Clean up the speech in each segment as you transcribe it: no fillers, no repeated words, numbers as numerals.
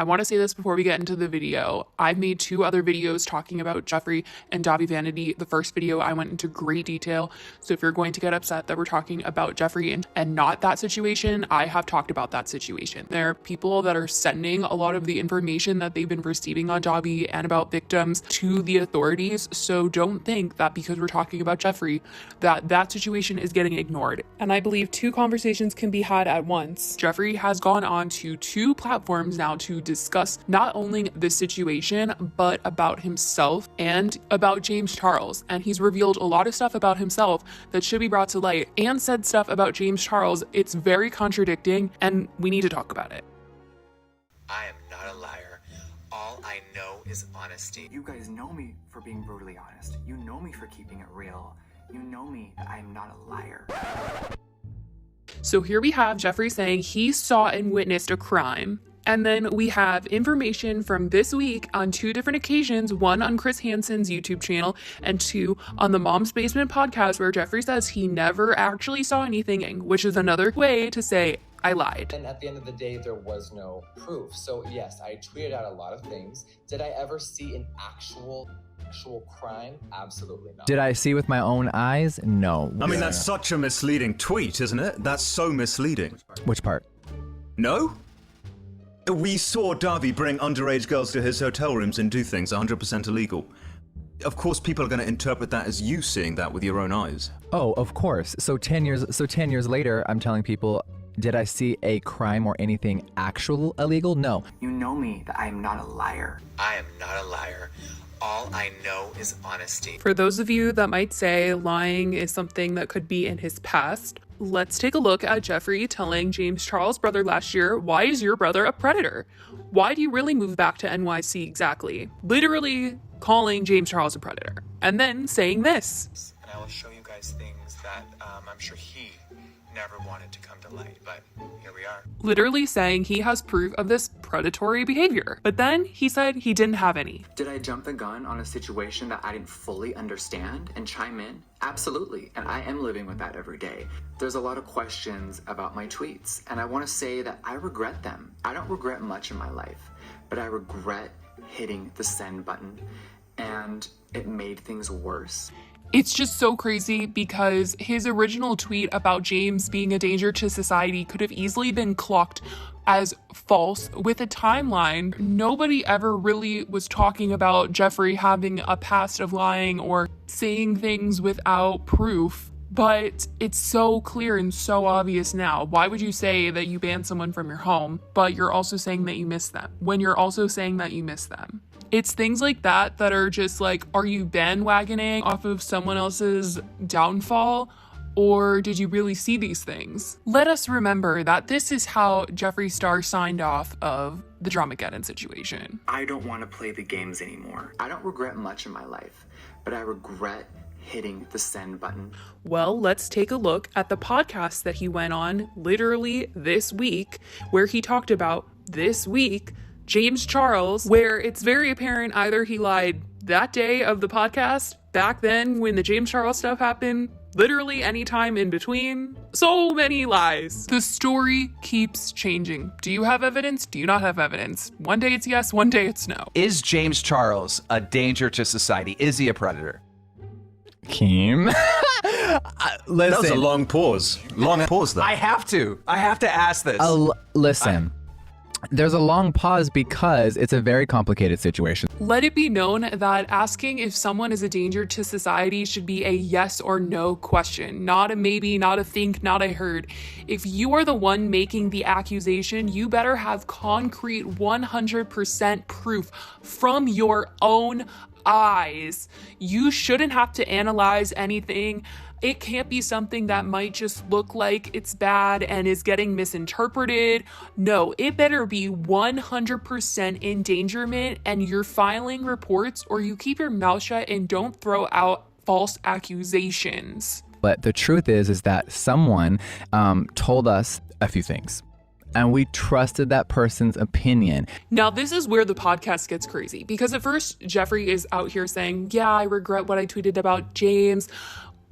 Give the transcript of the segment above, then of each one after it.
I want to say this before we get into the video. I've made 2 other videos talking about Jeffree and Dahvie Vanity. The first video, I went into great detail. So if you're going to get upset that we're talking about Jeffree and not that situation, I have talked about that situation. There are people that are sending a lot of the information that they've been receiving on Dahvie and about victims to the authorities. So don't think that because we're talking about Jeffree, that situation is getting ignored. And I believe 2 conversations can be had at once. Jeffree has gone on to 2 platforms now to discuss not only this situation, but about himself and about James Charles. And he's revealed a lot of stuff about himself that should be brought to light and said stuff about James Charles. It's very contradicting and we need to talk about it. I am not a liar. All I know is honesty. You guys know me for being brutally honest. You know me for keeping it real. You know me that I'm not a liar. So here we have Jeffree saying he saw and witnessed a crime. And then we have information from this week on 2 different occasions, 1 on Chris Hansen's YouTube channel and 2 on the Mom's Basement podcast, where Jeffree says he never actually saw anything, which is another way to say, I lied. And at the end of the day, there was no proof. So yes, I tweeted out a lot of things. Did I ever see an actual crime? Absolutely not. Did I see with my own eyes? No. I mean, that's such a misleading tweet, isn't it? That's so misleading. Which part? No? We saw Dahvie bring underage girls to his hotel rooms and do things 100% illegal. Of course, people are going to interpret that as you seeing that with your own eyes. Oh, of course. So 10 years later, I'm telling people, did I see a crime or anything actual illegal? No. You know me that I'm not a liar. I am not a liar. All I know is honesty. For those of you that might say lying is something that could be in his past, let's take a look at Jeffree telling James Charles' brother last year, why is your brother a predator? Why do you really move back to NYC exactly? Literally calling James Charles a predator. And then saying this. And I will show you guys things that I'm sure he never wanted to come to light, but here we are. Literally saying he has proof of this predatory behavior. But then he said he didn't have any. Did I jump the gun on a situation that I didn't fully understand and chime in? Absolutely, and I am living with that every day. There's a lot of questions about my tweets, and I want to say that I regret them. I don't regret much in my life, but I regret hitting the send button, and it made things worse. It's just so crazy because his original tweet about James being a danger to society could have easily been clocked as false with a timeline. Nobody ever really was talking about Jeffree having a past of lying or saying things without proof. But it's so clear and so obvious now. Why would you say that you banned someone from your home, but you're also saying that you miss them, when you're also saying that you miss them? It's things like that that are just like, are you bandwagoning off of someone else's downfall? Or did you really see these things? Let us remember that this is how Jeffree Star signed off of the Dramageddon situation. I don't want to play the games anymore. I don't regret much in my life, but I regret hitting the send button. Well, let's take a look at the podcast that he went on literally this week, where he talked about this week James Charles, where it's very apparent either he lied that day of the podcast, back then when the James Charles stuff happened, literally any time in between. So many lies. The story keeps changing. Do you have evidence? Do you not have evidence? One day it's yes, one day it's no. Is James Charles a danger to society? Is he a predator? Kim. Listen. That was a long pause. Long pause there. I have to ask this. Listen. There's a long pause because it's a very complicated situation. Let it be known that asking if someone is a danger to society should be a yes or no question, not a maybe, not a think, not a heard. If you are the one making the accusation, you better have concrete 100% proof from your own eyes. You shouldn't have to analyze anything. It can't be something that might just look like it's bad and is getting misinterpreted. No, it better be 100% endangerment, and you're filing reports, or you keep your mouth shut and don't throw out false accusations. But the truth is that someone told us a few things, and we trusted that person's opinion. Now, this is where the podcast gets crazy, because at first Jeffree is out here saying, yeah, I regret what I tweeted about James.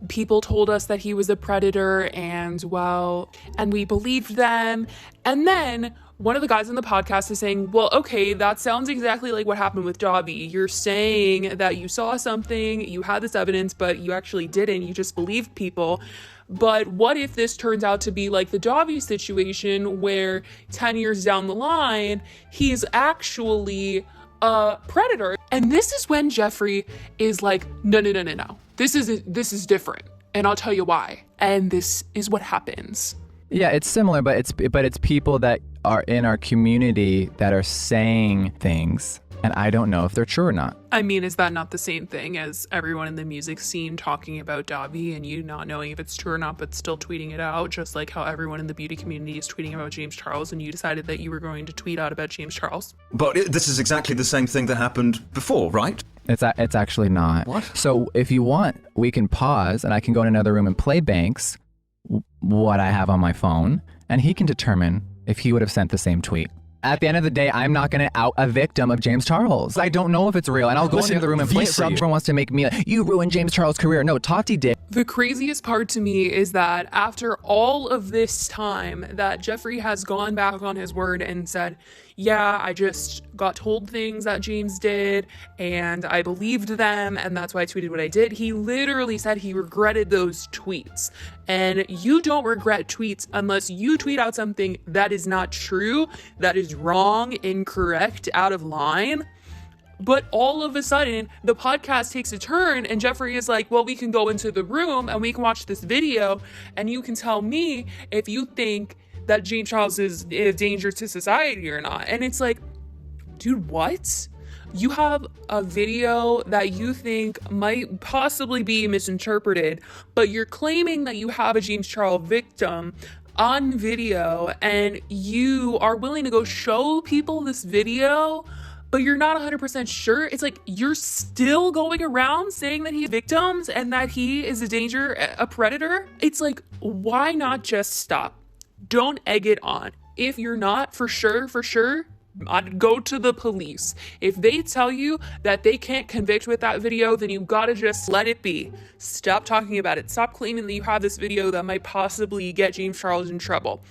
People told us that he was a predator, and well, and we believed them. And then one of the guys in the podcast is saying, well, okay, that sounds exactly like what happened with Dahvie. You're saying that you saw something, you had this evidence, but you actually didn't. You just believed people. But what if this turns out to be like the Dahvie situation where 10 years down the line, he's actually a predator? And this is when Jeffree is like, no. This is different. And I'll tell you why. And this is what happens. Yeah, it's similar, but it's people that are in our community that are saying things, and I don't know if they're true or not. I mean, is that not the same thing as everyone in the music scene talking about Dahvie and you not knowing if it's true or not, but still tweeting it out, just like how everyone in the beauty community is tweeting about James Charles and you decided that you were going to tweet out about James Charles? But this is exactly the same thing that happened before, right? It's actually not. What? So if you want, we can pause and I can go in another room and play Banks what I have on my phone, and he can determine if he would have sent the same tweet. At the end of the day, I'm not going to out a victim of James Charles. I don't know if it's real, and I'll go into the other room and play it for you. Everyone wants to make me you ruined James Charles' career. No, Tati did. The craziest part to me is that after all of this time that Jeffree has gone back on his word and said, yeah, I just got told things that James did and I believed them and that's why I tweeted what I did. He literally said he regretted those tweets. And you don't regret tweets unless you tweet out something that is not true, that is wrong, incorrect, out of line. But all of a sudden, the podcast takes a turn and Jeffree is like, well, we can go into the room and we can watch this video and you can tell me if you think that James Charles is a danger to society or not. And it's like, dude, what? You have a video that you think might possibly be misinterpreted, but you're claiming that you have a James Charles victim on video and you are willing to go show people this video, but you're not 100% sure. It's like you're still going around saying that he's victims and that he is a danger, a predator. It's like, why not just stop? Don't egg it on. If you're not for sure, I'd go to the police. If they tell you that they can't convict with that video, then you gotta just let it be. Stop talking about it. Stop claiming that you have this video that might possibly get James Charles in trouble.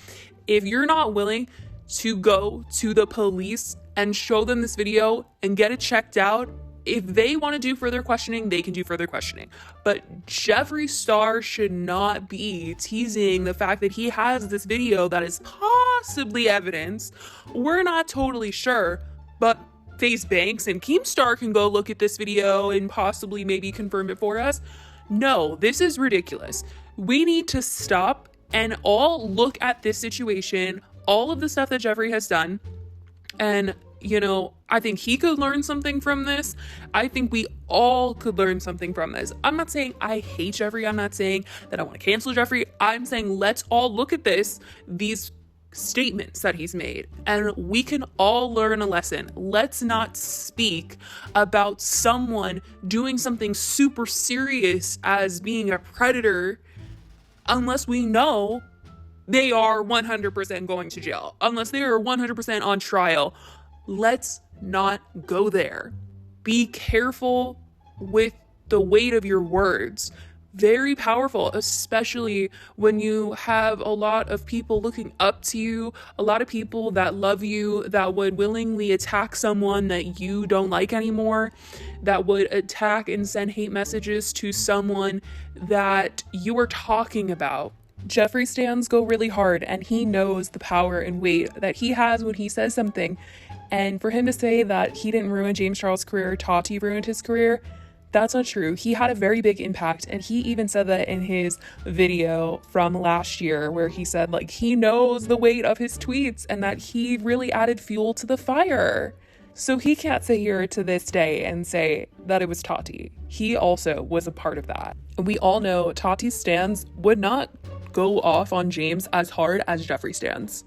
If you're not willing to go to the police and show them this video and get it checked out, if they want to do further questioning, they can do further questioning. But Jeffree Star should not be teasing the fact that he has this video that is possibly evidence. We're not totally sure, but FaZe Banks and Keemstar can go look at this video and possibly maybe confirm it for us. No, this is ridiculous. We need to stop and all look at this situation, all of the stuff that Jeffree has done, and I think he could learn something from this. I think we all could learn something from this. I'm not saying I hate Jeffree. I'm not saying that I want to cancel Jeffree. I'm saying let's all look at these statements that he's made, and we can all learn a lesson. Let's not speak about someone doing something super serious as being a predator unless we know they are 100% going to jail, unless they are 100% on trial. Let's not go there. Be careful with the weight of your words. Very powerful, especially when you have a lot of people looking up to you, a lot of people that love you, that would willingly attack someone that you don't like anymore, that would attack and send hate messages to someone that you are talking about. Jeffree stans go really hard, and he knows the power and weight that he has when he says something. And for him to say that he didn't ruin James Charles' career, Tati ruined his career, that's not true. He had a very big impact, and he even said that in his video from last year where he said he knows the weight of his tweets and that he really added fuel to the fire. So he can't sit here to this day and say that it was Tati. He also was a part of that. We all know Tati's stans would not go off on James as hard as Jeffree stans.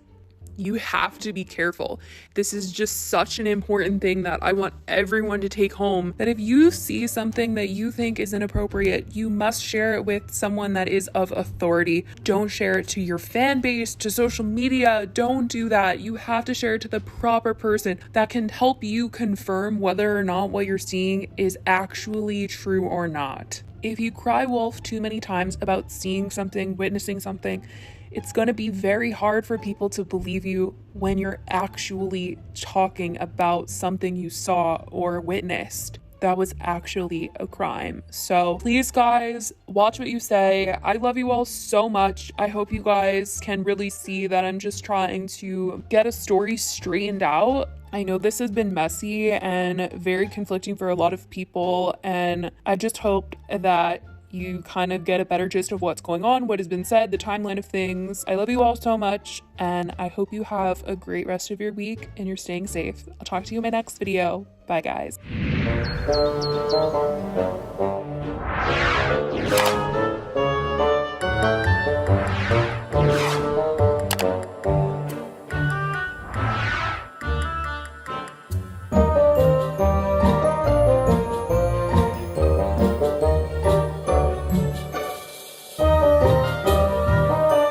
You have to be careful. This is just such an important thing that I want everyone to take home, that if you see something that you think is inappropriate, you must share it with someone that is of authority. Don't share it to your fan base, to social media. Don't do that. You have to share it to the proper person that can help you confirm whether or not what you're seeing is actually true or not. If you cry wolf too many times about seeing something, witnessing something, it's going to be very hard for people to believe you when you're actually talking about something you saw or witnessed that was actually a crime. So please, guys, watch what you say. I love you all so much. I hope you guys can really see that I'm just trying to get a story straightened out. I know this has been messy and very conflicting for a lot of people, and I just hope that you kind of get a better gist of what's going on, what has been said, the timeline of things. I love you all so much, and I hope you have a great rest of your week and you're staying safe. I'll talk to you in my next video. Bye, guys.